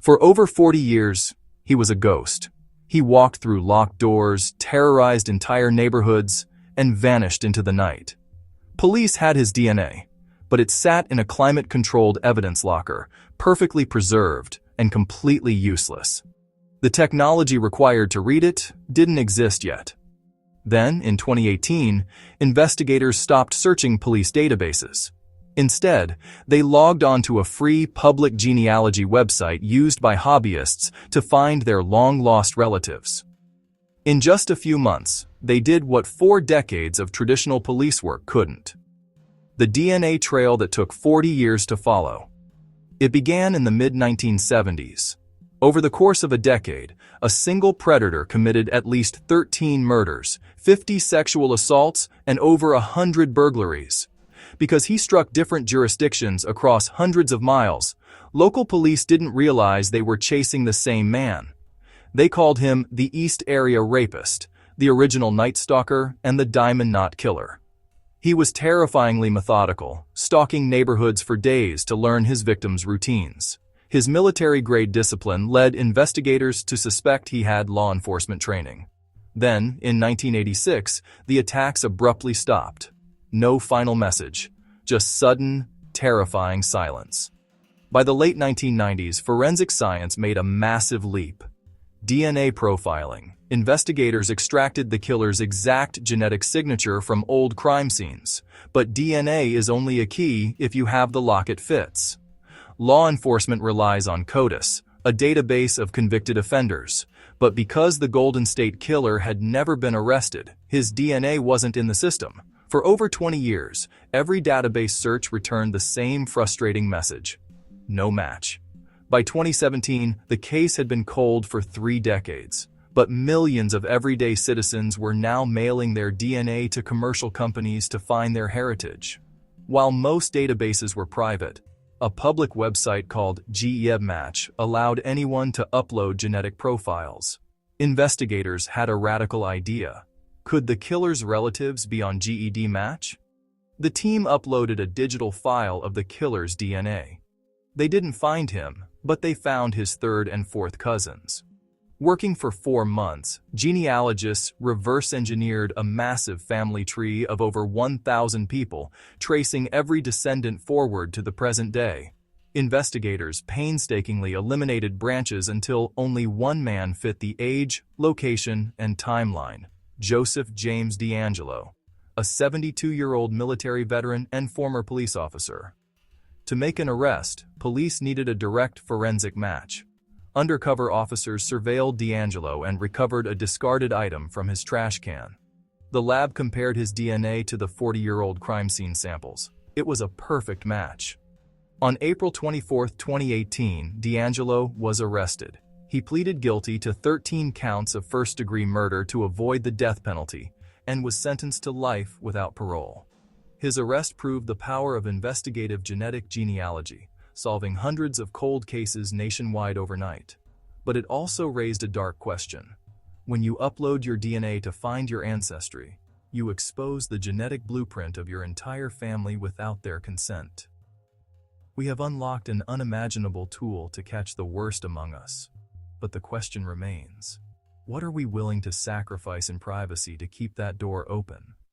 For over 40 years, he was a ghost. He walked through locked doors, terrorized entire neighborhoods, and vanished into the night. Police had his DNA, but it sat in a climate-controlled evidence locker, perfectly preserved and completely useless. The technology required to read it didn't exist yet. Then, in 2018, investigators stopped searching police databases. Instead, they logged onto a free public genealogy website used by hobbyists to find their long-lost relatives. In just a few months, they did what 4 decades of traditional police work couldn't. The DNA trail that took 40 years to follow. It began in the mid-1970s. Over the course of a decade, a single predator committed at least 13 murders, 50 sexual assaults, and over 100 burglaries. Because he struck different jurisdictions across hundreds of miles, local police didn't realize they were chasing the same man. They called him the East Area Rapist, the original Night Stalker, and the Diamond Knot Killer. He was terrifyingly methodical, stalking neighborhoods for days to learn his victims' routines. His military-grade discipline led investigators to suspect he had law enforcement training. Then, in 1986, the attacks abruptly stopped. No final message, just sudden, terrifying silence. By the late 1990s, forensic science made a massive leap. DNA profiling. Investigators extracted the killer's exact genetic signature from old crime scenes, but DNA is only a key if you have the lock it fits. Law enforcement relies on CODIS, a database of convicted offenders, but because the Golden State Killer had never been arrested, his DNA wasn't in the system. For over 20 years, every database search returned the same frustrating message: no match. By 2017, the case had been cold for 3 decades, but millions of everyday citizens were now mailing their DNA to commercial companies to find their heritage. While most databases were private, a public website called GEDmatch allowed anyone to upload genetic profiles. Investigators had a radical idea. Could the killer's relatives be on GEDmatch? The team uploaded a digital file of the killer's DNA. They didn't find him, but they found his 3rd and 4th cousins. Working for 4 months, genealogists reverse-engineered a massive family tree of over 1,000 people, tracing every descendant forward to the present day. Investigators painstakingly eliminated branches until only one man fit the age, location, and timeline: Joseph James D'Angelo, a 72-year-old military veteran and former police officer. To make an arrest, police needed a direct forensic match. Undercover officers surveilled D'Angelo and recovered a discarded item from his trash can. The lab compared his DNA to the 40-year-old crime scene samples. It was a perfect match. On April 24, 2018, D'Angelo was arrested. He pleaded guilty to 13 counts of first-degree murder to avoid the death penalty and was sentenced to life without parole. His arrest proved the power of investigative genetic genealogy, solving hundreds of cold cases nationwide overnight. But it also raised a dark question. When you upload your DNA to find your ancestry, you expose the genetic blueprint of your entire family without their consent. We have unlocked an unimaginable tool to catch the worst among us. But the question remains: what are we willing to sacrifice in privacy to keep that door open?